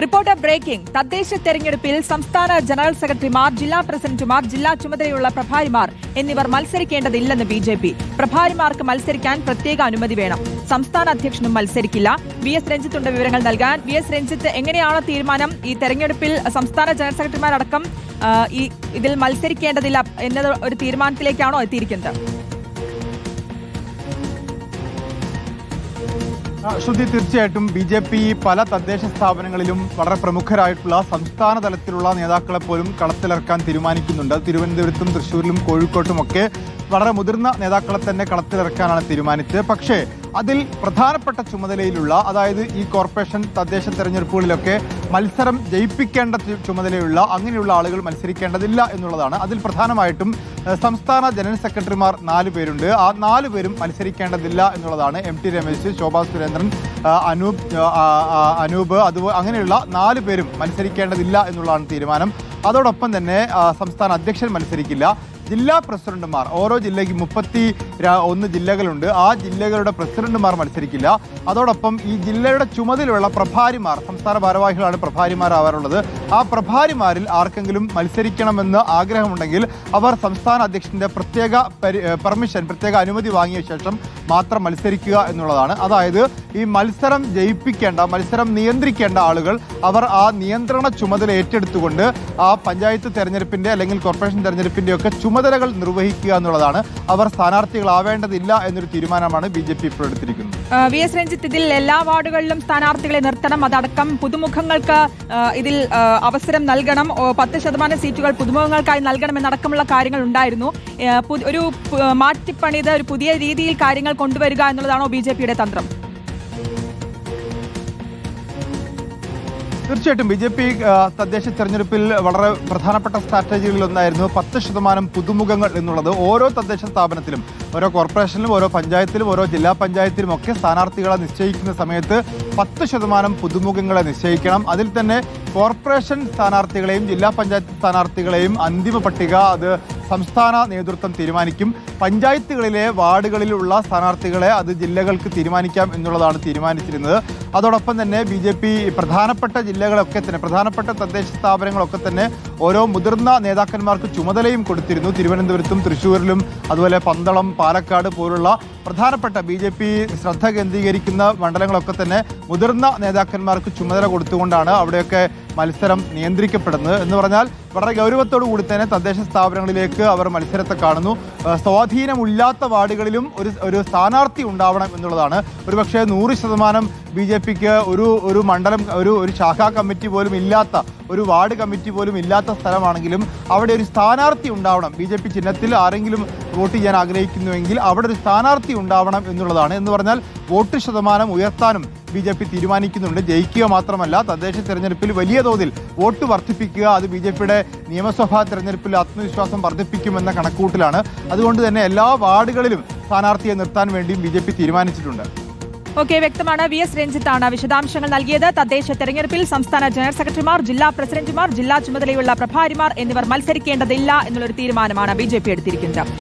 Reporter breaking. തദ്ദേശ തെരഞ്ഞെടുപ്പിൽ സംസ്ഥാന ജനറൽ സെക്രട്ടറിമാർ, ജില്ലാ പ്രസിഡന്റുമാർ, ജില്ലാ ചുമതലയുള്ള പ്രഭാരിമാർ എന്നിവർ മത്സരിക്കേണ്ടതില്ലെന്ന് ബി.ജെ.പി. പ്രഭാരിമാർക്ക് മത്സരിക്കാൻ പ്രത്യേക അനുമതി വേണം. സംസ്ഥാന അധ്യക്ഷനും മത്സരിക്കില്ല. വി.എസ്. രഞ്ജിത്തുണ്ട് വിവരങ്ങൾ നൽകാൻ. വി.എസ്. രഞ്ജിത്ത്, എങ്ങനെയാണ് തീരുമാനം? ഈ തെരഞ്ഞെടുപ്പിൽ സംസ്ഥാന ജനറൽ സെക്രട്ടറിമാരടക്കം ഇതിൽ മത്സരിക്കേണ്ടതില്ല എന്ന ഒരു തീരുമാനത്തിലേക്കാണോ എത്തിയിരിക്കുന്നത്? ശ്രുതി, തീർച്ചയായിട്ടും ബി.ജെ.പി. പല തദ്ദേശ സ്ഥാപനങ്ങളിലും വളരെ പ്രമുഖരായിട്ടുള്ള സംസ്ഥാന തലത്തിലുള്ള നേതാക്കളെ പോലും കളത്തിലിറക്കാൻ തീരുമാനിക്കുന്നുണ്ട്. തിരുവനന്തപുരത്തും തൃശ്ശൂരിലും കോഴിക്കോട്ടുമൊക്കെ വളരെ മുതിർന്ന നേതാക്കളെ തന്നെ കളത്തിലിറക്കാനാണ് തീരുമാനിച്ചത്. പക്ഷേ അതിൽ പ്രധാനപ്പെട്ട ചുമതലയിലുള്ള, അതായത് ഈ കോർപ്പറേഷൻ തദ്ദേശ തെരഞ്ഞെടുപ്പുകളിലൊക്കെ മത്സരം ജയിപ്പിക്കേണ്ട ചുമതലയുള്ള അങ്ങനെയുള്ള ആളുകൾ മത്സരിക്കേണ്ടതില്ല എന്നുള്ളതാണ്. അതിൽ പ്രധാനമായിട്ടും സംസ്ഥാന ജനറൽ സെക്രട്ടറിമാർ 4 പേരുണ്ട്. ആ 4 പേരും മത്സരിക്കേണ്ടതില്ല എന്നുള്ളതാണ്. എം.ടി. രമേശ്, ശോഭാ സുരേന്ദ്രൻ, അനൂപ് അതുപോലെ അങ്ങനെയുള്ള 4 പേരും മത്സരിക്കേണ്ടതില്ല എന്നുള്ളതാണ് തീരുമാനം. അതോടൊപ്പം തന്നെ സംസ്ഥാന അധ്യക്ഷൻ മത്സരിക്കില്ല. ജില്ലാ പ്രസിഡന്റുമാർ, ഓരോ ജില്ലയ്ക്ക് 31 ജില്ലകളുണ്ട്. ആ ജില്ലകളുടെ പ്രസിഡന്റുമാർ മത്സരിക്കില്ല. അതോടൊപ്പം ഈ ജില്ലയുടെ ചുമതലയുള്ള പ്രഭാരിമാർ, സംസ്ഥാന ഭാരവാഹികളാണ് പ്രഭാരിമാരാവാറുള്ളത്. ആ പ്രഭാരിമാരിൽ ആർക്കെങ്കിലും മത്സരിക്കണമെന്ന് ആഗ്രഹമുണ്ടെങ്കിൽ അവർ സംസ്ഥാന അധ്യക്ഷന്റെ പ്രത്യേക പെർമിഷൻ, പ്രത്യേക അനുമതി വാങ്ങിയ ശേഷം മാത്രം മത്സരിക്കുക എന്നുള്ളതാണ്. അതായത് ഈ മത്സരം ജയിപ്പിക്കേണ്ട, മത്സരം നിയന്ത്രിക്കേണ്ട ആളുകൾ അവർ ആ നിയന്ത്രണ ചുമതല ഏറ്റെടുത്തുകൊണ്ട് ആ പഞ്ചായത്ത് തെരഞ്ഞെടുപ്പിന്റെ അല്ലെങ്കിൽ കോർപ്പറേഷൻ തെരഞ്ഞെടുപ്പിന്റെ ഒക്കെ ചുമതലകൾ നിർവഹിക്കുക എന്നുള്ളതാണ്. അവർ സ്ഥാനാർത്ഥികളാവേണ്ടതില്ല എന്നൊരു തീരുമാനമാണ് ബി.ജെ.പി. ഇപ്പോൾ എടുത്തിരിക്കുന്നത്. വി.എസ്. രഞ്ജിത്ത്, ഇതിൽ എല്ലാ വാർഡുകളിലും സ്ഥാനാർത്ഥികളെ നിർത്തണം, അതടക്കം പുതുമുഖങ്ങൾക്ക് ഇതിൽ അവസരം നൽകണം, 10% സീറ്റുകൾ പുതുമുഖങ്ങൾക്കായി നൽകണമെന്നടക്കമുള്ള കാര്യങ്ങൾ ഉണ്ടായിരുന്നു. ഒരു മാറ്റിപ്പണിത് ഒരു പുതിയ രീതിയിൽ കാര്യങ്ങൾ കൊണ്ടുവരിക എന്നുള്ളതാണോ ബി.ജെ.പിയുടെ തന്ത്രം? തീർച്ചയായിട്ടും ബി.ജെ.പി. തദ്ദേശ തെരഞ്ഞെടുപ്പിൽ വളരെ പ്രധാനപ്പെട്ട സ്ട്രാറ്റജികളിൽ ഒന്നായിരുന്നു 10% പുതുമുഖങ്ങൾ എന്നുള്ളത്. ഓരോ തദ്ദേശ സ്ഥാപനത്തിലും, ഓരോ കോർപ്പറേഷനിലും, ഓരോ പഞ്ചായത്തിലും, ഓരോ ജില്ലാ പഞ്ചായത്തിലും ഒക്കെ സ്ഥാനാർത്ഥികളെ നിശ്ചയിക്കുന്ന സമയത്ത് 10% പുതുമുഖങ്ങളെ നിശ്ചയിക്കണം. അതിൽ തന്നെ കോർപ്പറേഷൻ സ്ഥാനാർത്ഥികളെയും ജില്ലാ പഞ്ചായത്ത് സ്ഥാനാർത്ഥികളെയും അന്തിമ പട്ടിക അത് സംസ്ഥാന നേതൃത്വം തീരുമാനിക്കും. പഞ്ചായത്തുകളിലെ വാർഡുകളിലുള്ള സ്ഥാനാർത്ഥികളെ അത് ജില്ലകൾക്ക് തീരുമാനിക്കാം എന്നുള്ളതാണ് തീരുമാനിച്ചിരുന്നത്. അതോടൊപ്പം തന്നെ ബി.ജെ.പി. പ്രധാനപ്പെട്ട ജില്ലകളൊക്കെ തന്നെ, പ്രധാനപ്പെട്ട തദ്ദേശ സ്ഥാപനങ്ങളൊക്കെ തന്നെ ഓരോ മുതിർന്ന നേതാക്കന്മാർക്ക് ചുമതലയും കൊടുത്തിരുന്നു. തിരുവനന്തപുരത്തും തൃശ്ശൂരിലും അതുപോലെ പന്തളം, പാലക്കാട് പോലുള്ള പ്രധാനപ്പെട്ട ബി.ജെ.പി. ശ്രദ്ധ കേന്ദ്രീകരിക്കുന്ന മണ്ഡലങ്ങളൊക്കെ തന്നെ മുതിർന്ന നേതാക്കന്മാർക്ക് ചുമതല കൊടുത്തുകൊണ്ടാണ് അവിടെയൊക്കെ മത്സരം നിയന്ത്രിക്കപ്പെടുന്നത്. എന്ന് പറഞ്ഞാൽ വളരെ ഗൗരവത്തോടു കൂടി തന്നെ തദ്ദേശ സ്ഥാപനങ്ങളിലേക്ക് അവർ മത്സരത്തെ കാണുന്നു. സ്വാധീനമില്ലാത്ത വാർഡുകളിലും ഒരു സ്ഥാനാർത്ഥി ഉണ്ടാവണം എന്നുള്ളതാണ്. ഒരുപക്ഷെ 100% ബി.ജെ.പിക്ക് ഒരു മണ്ഡലം, ഒരു ശാഖാ കമ്മിറ്റി പോലും ഇല്ലാത്ത, ഒരു വാർഡ് കമ്മിറ്റി പോലും ഇല്ലാത്ത സ്ഥലമാണെങ്കിലും അവിടെ ഒരു സ്ഥാനാർത്ഥി ഉണ്ടാവണം. ബി.ജെ.പി. ചിഹ്നത്തിൽ ആരെങ്കിലും വോട്ട് ചെയ്യാൻ ആഗ്രഹിക്കുന്നുവെങ്കിൽ അവിടെ ഒരു സ്ഥാനാർത്ഥി ഉണ്ടാവണം എന്നുള്ളതാണ്. എന്ന് പറഞ്ഞാൽ വോട്ട് ശതമാനം ഉയർത്താനും ബി.ജെ.പി. തീരുമാനിക്കുന്നുണ്ട്. ജയിക്കുക മാത്രമല്ല, തദ്ദേശ തെരഞ്ഞെടുപ്പിൽ വലിയ തോതിൽ വോട്ട് വർദ്ധിപ്പിക്കുക, അത് ബി.ജെ.പിയുടെ നിയമസഭാ തെരഞ്ഞെടുപ്പിൽ ആത്മവിശ്വാസം വർദ്ധിപ്പിക്കുമെന്ന കണക്കൂട്ടിലാണ്. അതുകൊണ്ട് തന്നെ എല്ലാ വാർഡുകളിലും സ്ഥാനാർത്ഥിയെ നിർത്താൻ വേണ്ടിയും ബി.ജെ.പി. തീരുമാനിച്ചിട്ടുണ്ട്. ഓക്കെ, വ്യക്തമാണ്. വി.എസ്. രഞ്ജിത്താണ് വിശദാംശങ്ങൾ നൽകിയത്. തദ്ദേശ തെരഞ്ഞെടുപ്പിൽ സംസ്ഥാന ജനറൽ സെക്രട്ടറിമാർ, ജില്ലാ പ്രസിഡന്റുമാർ, ജില്ലാ ചുമതലയുള്ള പ്രഭാരിമാർ എന്നിവർ മത്സരിക്കേണ്ടതില്ല എന്നുള്ളൊരു തീരുമാനമാണ് ബി.ജെ.പി. എടുത്തിരിക്കുന്നത്.